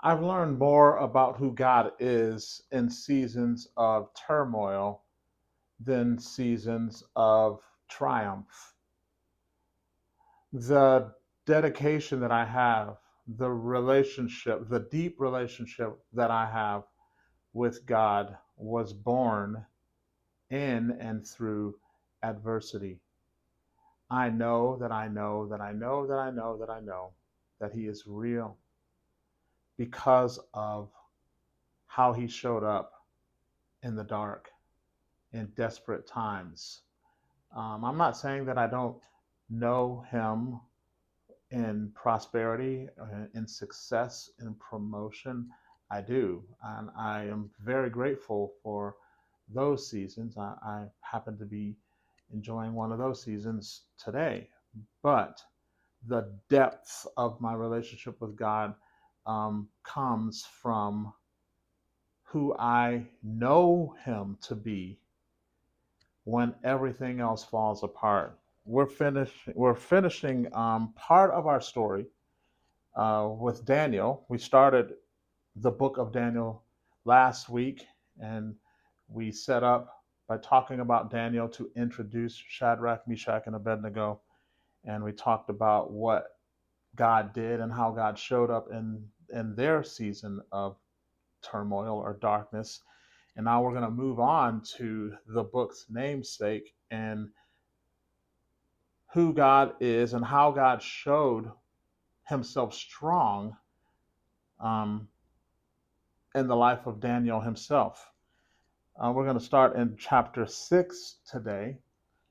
I've learned more about who God is in seasons of turmoil than seasons of triumph. The dedication that I have, the relationship, the deep relationship that I have with God was born in and through adversity. I know that I know that I know that I know that I know that He is real because of how He showed up in the dark in desperate times. I'm not saying that I don't know Him in prosperity, in success, in promotion. I do. And I am very grateful for those seasons. I happen to be enjoying one of those seasons today. But the depth of my relationship with God comes from who I know Him to be when everything else falls apart. We're finishing part of our story with Daniel. We started the book of Daniel last week, and we set up by talking about Daniel to introduce Shadrach, Meshach, and Abednego, and we talked about what God did and how God showed up in their season of turmoil or darkness. And now we're going to move on to the book's namesake and who God is and how God showed himself strong um, in the life of Daniel himself. We're going to start in chapter 6 today,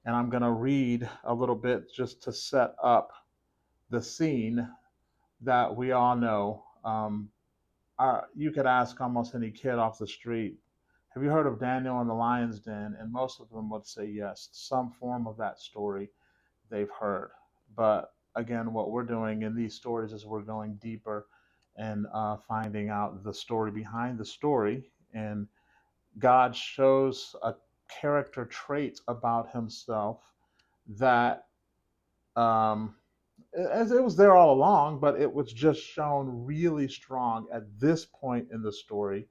and I'm going to read a little bit just to set up the scene that we all know. You could ask almost any kid off the street, have you heard of Daniel and the Lion's Den? And most of them would say yes, some form of that story they've heard. But again, what we're doing in these stories is we're going deeper and finding out the story behind the story. And God shows a character trait about himself that, um, as it was there all along, but it was just shown really strong at this point in the story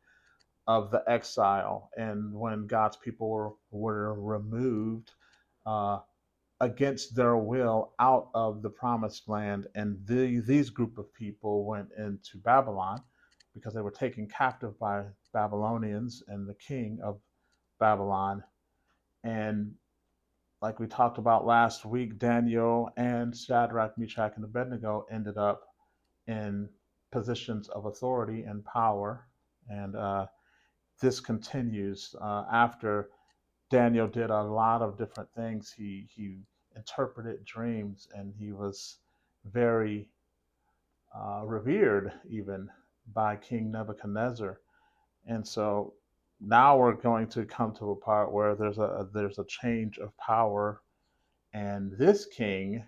of the exile and when God's people were removed uh, against their will out of the promised land. And these group of people went into Babylon because they were taken captive by Babylonians and the king of Babylon. And like we talked about last week, Daniel and Shadrach, Meshach, and Abednego ended up in positions of authority and power. And this continues after Daniel did a lot of different things. He interpreted dreams, and he was very revered even by King Nebuchadnezzar. And so now we're going to come to a part where there's a change of power, and this king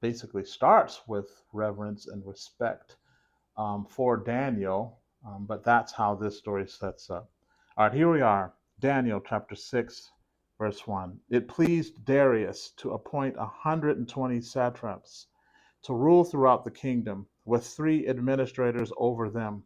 basically starts with reverence and respect for Daniel, but that's how this story sets up. All right, here we are, Daniel chapter 6, verse 1. It pleased Darius to appoint 120 satraps to rule throughout the kingdom, with 3 administrators over them,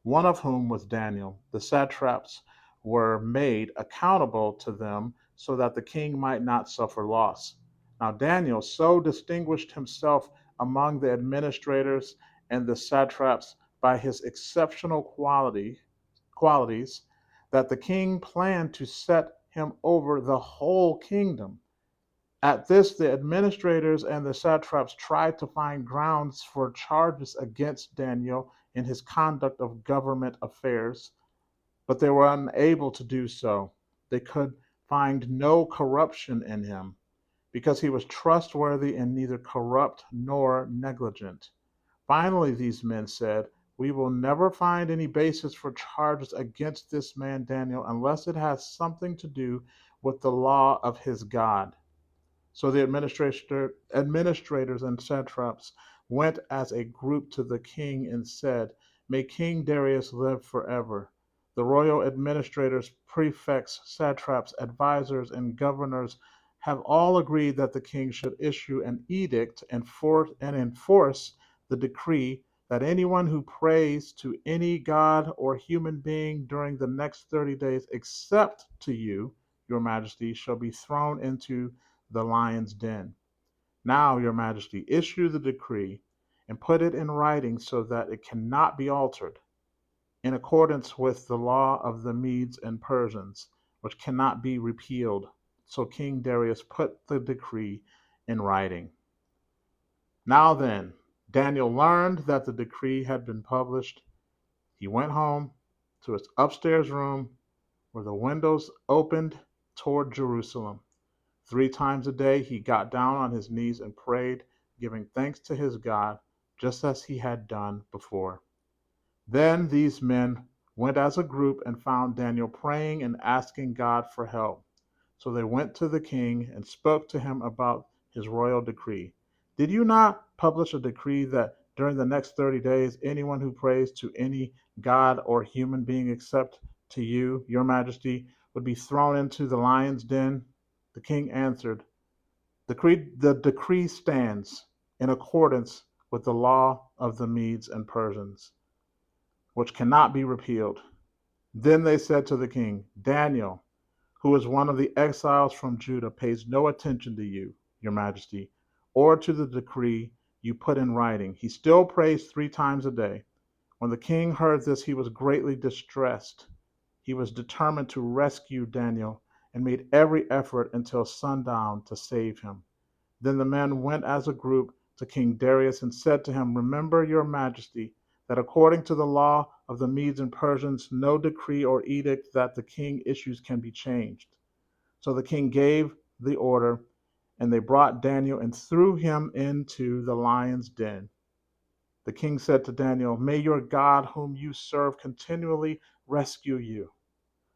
one of whom was Daniel. The satraps were made accountable to them so that the king might not suffer loss. Now, Daniel so distinguished himself among the administrators and the satraps by his exceptional qualities that the king planned to set him over the whole kingdom. At this, the administrators and the satraps tried to find grounds for charges against Daniel in his conduct of government affairs, but they were unable to do so. They could find no corruption in him, because he was trustworthy and neither corrupt nor negligent. Finally, these men said, we will never find any basis for charges against this man Daniel unless it has something to do with the law of his God. So the administrators and satraps went as a group to the king and said, may King Darius live forever. The royal administrators, prefects, satraps, advisors, and governors have all agreed that the king should issue an edict and enforce the decree that anyone who prays to any god or human being during the next 30 days, except to you, your majesty, shall be thrown into the lion's den. Now, your majesty, issue the decree and put it in writing so that it cannot be altered, in accordance with the law of the Medes and Persians, which cannot be repealed. So King Darius put the decree in writing. Now then, Daniel learned that the decree had been published. He went home to his upstairs room where the windows opened toward Jerusalem. 3 times a day he got down on his knees and prayed, giving thanks to his God, just as he had done before. Then these men went as a group and found Daniel praying and asking God for help. So they went to the king and spoke to him about his royal decree. Did you not publish a decree that during the next 30 days, anyone who prays to any god or human being except to you, your majesty, would be thrown into the lion's den? The king answered, the decree stands in accordance with the law of the Medes and Persians, which cannot be repealed. Then they said to the king, Daniel, who is one of the exiles from Judah, pays no attention to you, your majesty, or to the decree you put in writing. He still prays 3 times a day. When the king heard this, he was greatly distressed. He was determined to rescue Daniel and made every effort until sundown to save him. Then the men went as a group to King Darius and said to him, Remember, your majesty, that according to the law of the Medes and Persians, no decree or edict that the king issues can be changed. So the king gave the order, and they brought Daniel and threw him into the lion's den. The king said to Daniel, May your God, whom you serve, continually rescue you.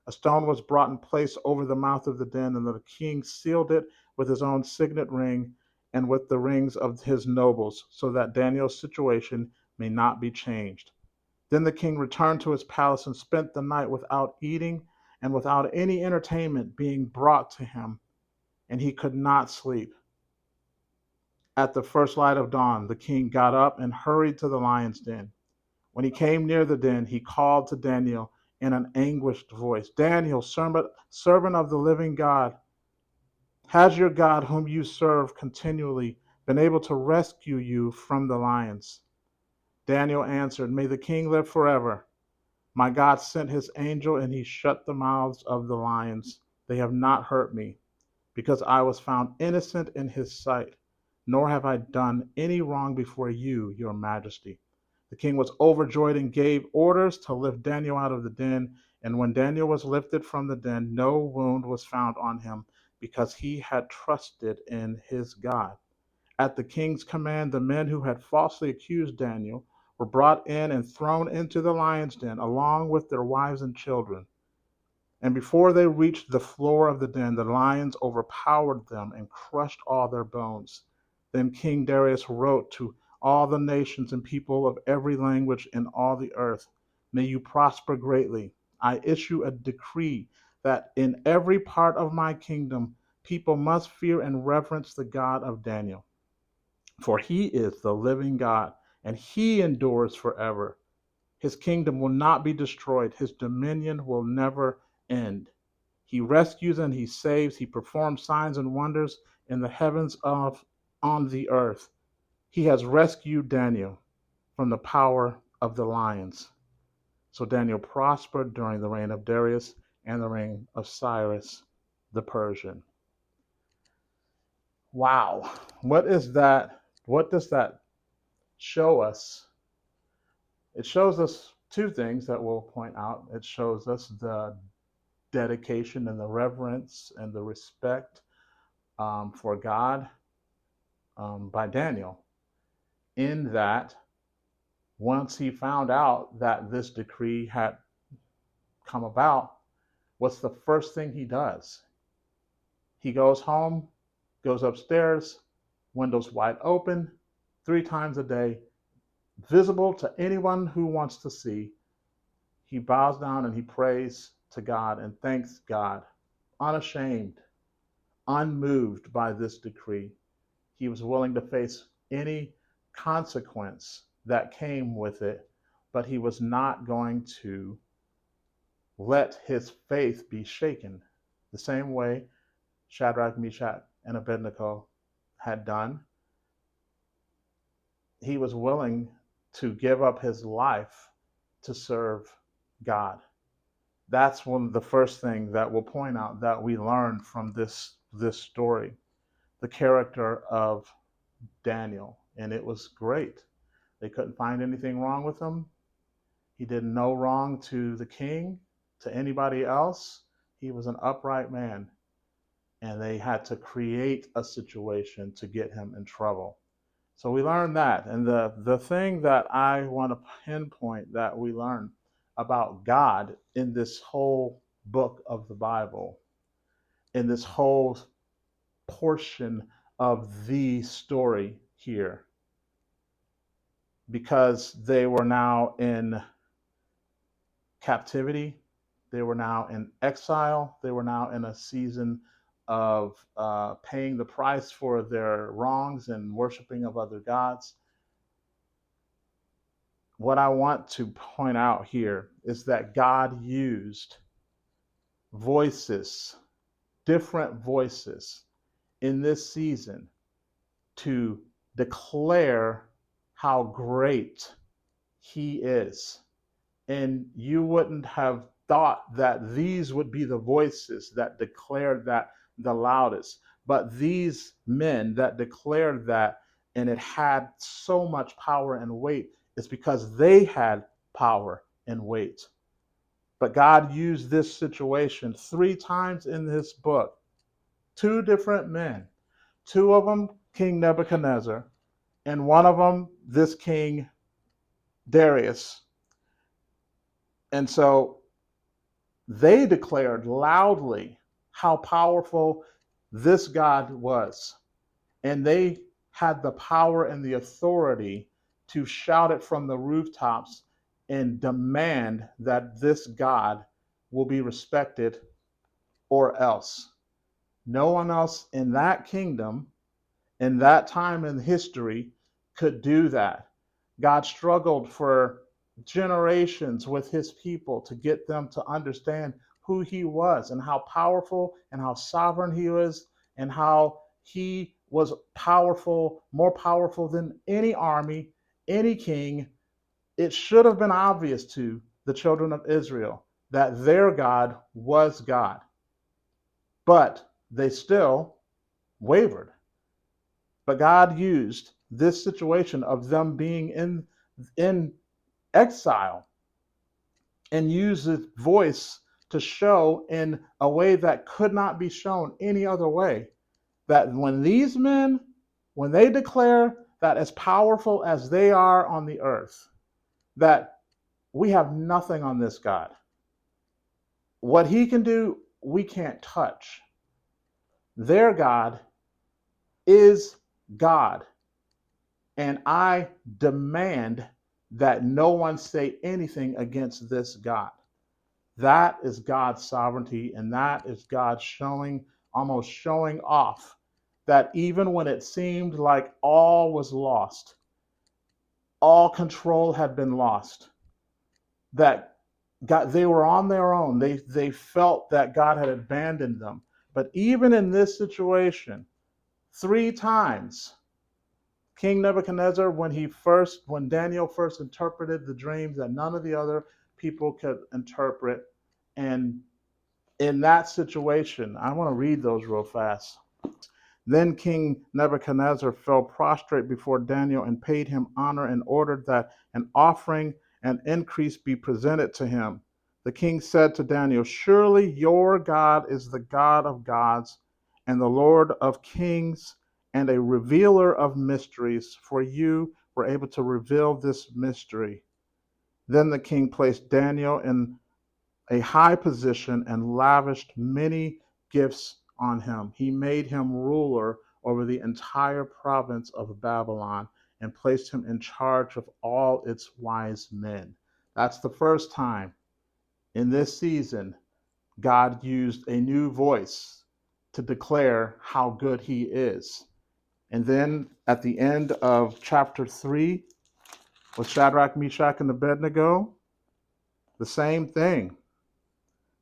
A stone was brought and placed over the mouth of the den, and the king sealed it with his own signet ring and with the rings of his nobles, so that Daniel's situation may not be changed. Then the king returned to his palace and spent the night without eating and without any entertainment being brought to him, and he could not sleep. At the first light of dawn, the king got up and hurried to the lion's den. When he came near the den, he called to Daniel in an anguished voice, Daniel, servant of the living God, has your God, whom you serve continually, been able to rescue you from the lions? Daniel answered, May the king live forever. My God sent his angel, and he shut the mouths of the lions. They have not hurt me, because I was found innocent in his sight, nor have I done any wrong before you, your majesty. The king was overjoyed and gave orders to lift Daniel out of the den. And when Daniel was lifted from the den, no wound was found on him, because he had trusted in his God. At the king's command, the men who had falsely accused Daniel were brought in and thrown into the lion's den, along with their wives and children. And before they reached the floor of the den, the lions overpowered them and crushed all their bones. Then King Darius wrote to all the nations and people of every language in all the earth, May you prosper greatly. I issue a decree that in every part of my kingdom, people must fear and reverence the God of Daniel. For he is the living God, and he endures forever. His kingdom will not be destroyed, his dominion will never end. He rescues and he saves, he performs signs and wonders in the heavens of on the earth. He has rescued Daniel from the power of the lions. So Daniel prospered during the reign of Darius and the reign of Cyrus the Persian. Wow. What is that? What does that show us? It shows us 2 things that we'll point out. It shows us the dedication and the reverence and the respect for God by Daniel, in that once he found out that this decree had come about, what's the first thing he does? He goes home, goes upstairs, windows wide open, 3 times a day, visible to anyone who wants to see. He bows down and he prays to God and thanks God, unashamed, unmoved by this decree. He was willing to face any consequence that came with it, but he was not going to let his faith be shaken. The same way Shadrach, Meshach, and Abednego had done. He was willing to give up his life to serve God. That's one of the first thing that we'll point out that we learned from this story, the character of Daniel, and it was great. They couldn't find anything wrong with him. He did no wrong to the king, to anybody else. He was an upright man, and they had to create a situation to get him in trouble. So we learned that. And the thing that I want to pinpoint that we learn about God in this whole book of the Bible, in this whole portion of the story here, because they were now in captivity, they were now in exile, they were now in a season of paying the price for their wrongs and worshiping of other gods. What I want to point out here is that God used voices, different voices in this season to declare how great he is. And you wouldn't have thought that these would be the voices that declared that the loudest. But these men that declared that, and it had so much power and weight, is because they had power and weight. But God used this situation 3 times in this book. 2 different men, 2 of them King Nebuchadnezzar, and one of them this King Darius. And so they declared loudly how powerful this God was. And they had the power and the authority to shout it from the rooftops and demand that this God will be respected or else. No one else in that kingdom, in that time in history, could do that. God struggled for generations with his people to get them to understand who he was and how powerful and how sovereign he was and how he was powerful, more powerful than any army, any king. It should have been obvious to the children of Israel that their God was God, but they still wavered. But God used this situation of them being in exile and used his voice to show in a way that could not be shown any other way that when these men, when they declare that as powerful as they are on the earth, that we have nothing on this God. What he can do, we can't touch. Their God is God. And I demand that no one say anything against this God. That is God's sovereignty, and that is God showing, almost showing off that even when it seemed like all was lost, all control had been lost, that God, they were on their own. They felt that God had abandoned them. But even in this situation, 3 times, King Nebuchadnezzar, when Daniel first interpreted the dreams that none of the other people could interpret, and in that situation, I want to read those real fast. Then King Nebuchadnezzar fell prostrate before Daniel and paid him honor and ordered that an offering and increase be presented to him. The king said to Daniel, "Surely your God is the God of gods and the Lord of kings and a revealer of mysteries, for you were able to reveal this mystery." Then the king placed Daniel in a high position and lavished many gifts on him. He made him ruler over the entire province of Babylon and placed him in charge of all its wise men. That's the first time in this season God used a new voice to declare how good he is. And then at the end of chapter 3, With Shadrach, Meshach, and Abednego, the same thing.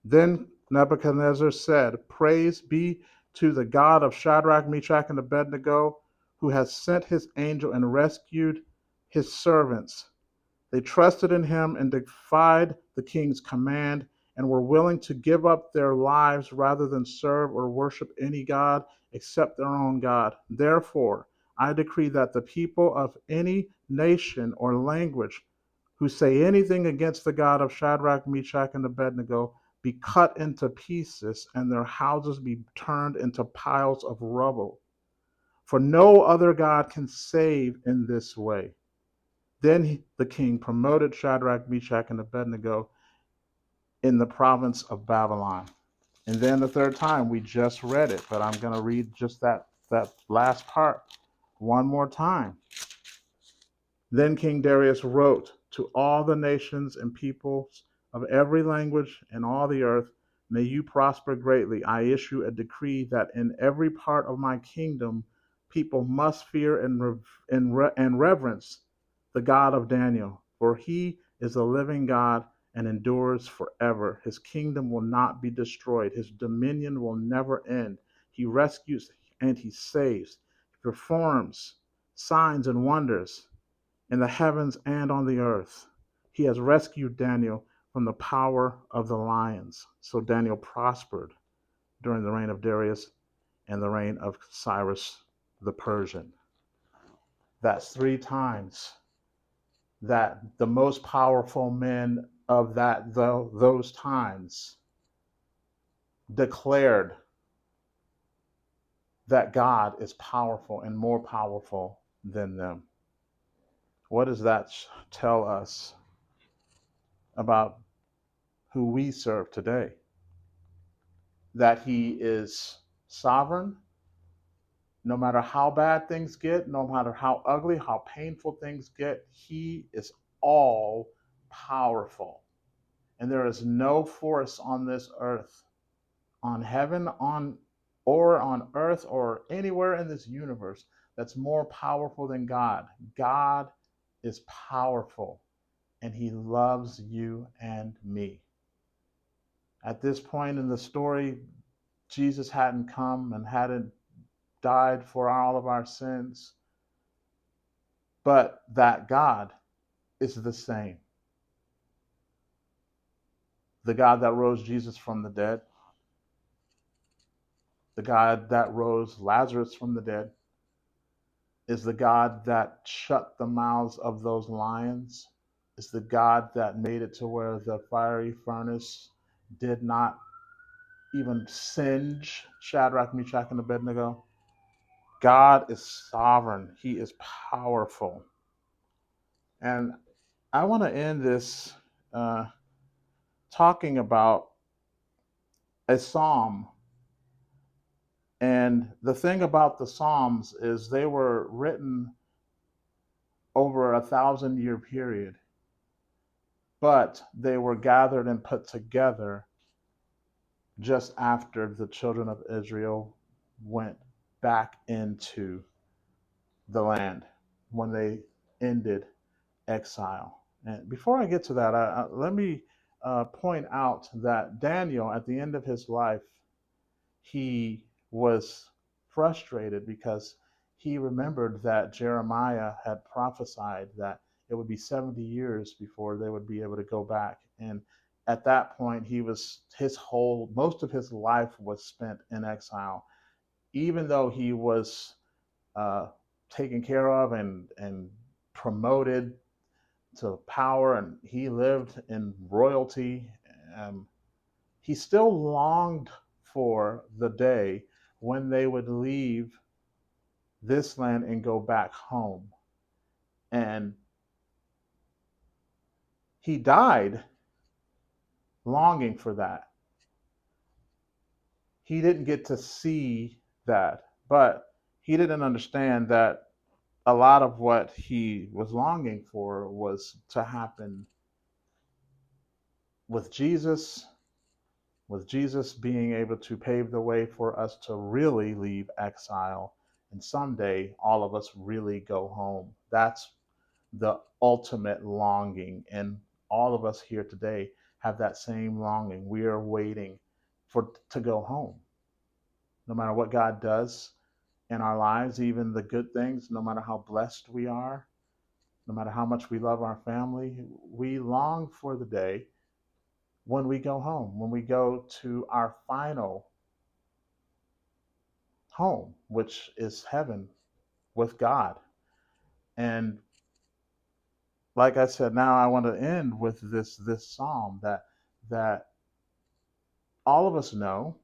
Then Nebuchadnezzar said, Praise be to the God of Shadrach, Meshach, and Abednego, who has sent his angel and rescued his servants. They trusted in him and defied the king's command and were willing to give up their lives rather than serve or worship any god except their own God. Therefore, I decree that the people of any nation or language who say anything against the God of Shadrach, Meshach, and Abednego be cut into pieces and their houses be turned into piles of rubble. For no other God can save in this way. Then the king promoted Shadrach, Meshach, and Abednego in the province of Babylon. And then the third time, we just read it, but I'm going to read just that last part one more time. Then King Darius wrote to all the nations and peoples of every language in all the earth, May you prosper greatly. I issue a decree that in every part of my kingdom, people must fear and reverence the God of Daniel, for he is a living God and endures forever. His kingdom will not be destroyed, his dominion will never end. He rescues and he saves, he performs signs and wonders in the heavens and on the earth. He has rescued Daniel from the power of the lions. So Daniel prospered during the reign of Darius and the reign of Cyrus the Persian. That's three times that the most powerful men of those times declared that God is powerful and more powerful than them. What does that tell us about who we serve today? That he is sovereign, no matter how bad things get, no matter how ugly, how painful things get, he is all powerful. And there is no force on this earth, on heaven, on earth, or anywhere in this universe that's more powerful than God. God is powerful, and he loves you and me. At this point in the story, Jesus hadn't come and hadn't died for all of our sins, but that God is the same. The God that rose Jesus from the dead, the God that rose Lazarus from the dead, is the God that shut the mouths of those lions, is the God that made it to where the fiery furnace did not even singe Shadrach, Meshach, and Abednego. God is sovereign. He is powerful. And I want to end this uh, talking about a psalm. And the thing about the Psalms is they were written over 1,000 year period, but they were gathered and put together just after the children of Israel went back into the land when they ended exile. And before I get to that, let me point out that Daniel, at the end of his life, he was frustrated because he remembered that Jeremiah had prophesied that it would be 70 years before they would be able to go back. And at that point, most of his life was spent in exile. Even though he was uh, taken care of and promoted to power and he lived in royalty, um, he still longed for the day when they would leave this land and go back home. And he died longing for that. He didn't get to see that, but he didn't understand that a lot of what he was longing for was to happen with Jesus, with Jesus being able to pave the way for us to really leave exile and someday all of us really go home. the ultimate longing. And all of us here today have that same longing. We are waiting for to go home. No matter what God does in our lives, even the good things, no matter how blessed we are, no matter how much we love our family, we long for the day when we go home, when we go to our final home, which is heaven with God. And like I said, now I want to end with this psalm that all of us know.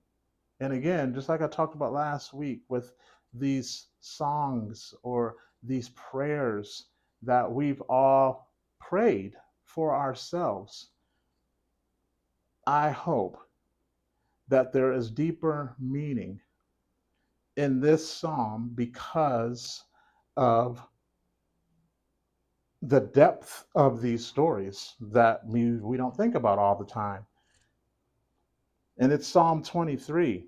And again, just like I talked about last week with these songs or these prayers that we've all prayed for ourselves, I hope that there is deeper meaning in this psalm because of the depth of these stories that we don't think about all the time. And it's Psalm 23.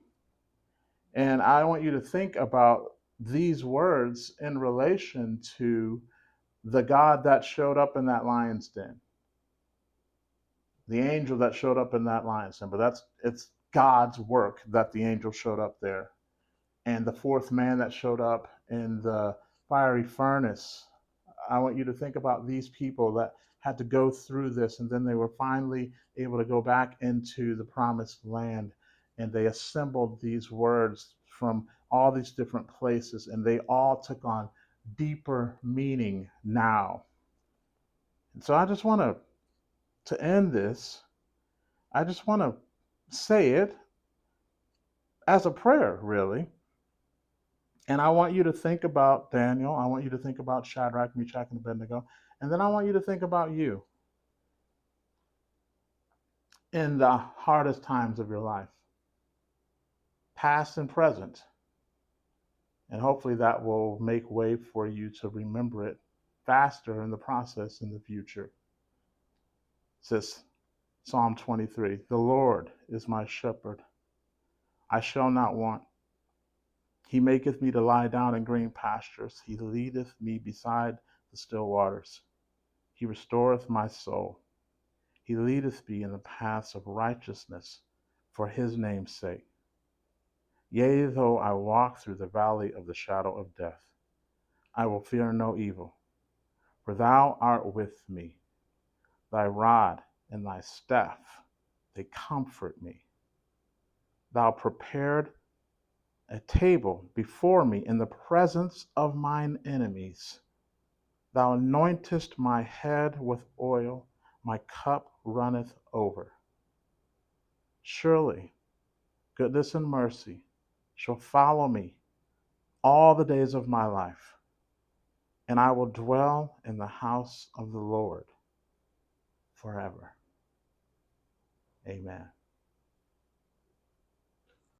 And I want you to think about these words in relation to the God that showed up in that lion's den, the angel that showed up in that lion's den. But it's God's work that the angel showed up there. And the fourth man that showed up in the fiery furnace. I want you to think about these people that had to go through this, and then they were finally able to go back into the promised land. And they assembled these words from all these different places, and they all took on deeper meaning now. And so I just want to end this. I just want to say it as a prayer, really. And I want you to think about Daniel. I want you to think about Shadrach, Meshach, and Abednego. And then I want you to think about you in the hardest times of your life, past and present. And hopefully that will make way for you to remember it faster in the process in the future. It says Psalm 23, the Lord is my shepherd. I shall not want. He maketh me to lie down in green pastures. He leadeth me beside the still waters. He restoreth my soul. He leadeth me in the paths of righteousness for his name's sake. Yea, though I walk through the valley of the shadow of death, I will fear no evil, for thou art with me. Thy rod and thy staff, they comfort me. Thou prepared a table before me in the presence of mine enemies. Thou anointest my head with oil, my cup runneth over. Surely goodness and mercy shall follow me all the days of my life, and I will dwell in the house of the Lord forever. Amen.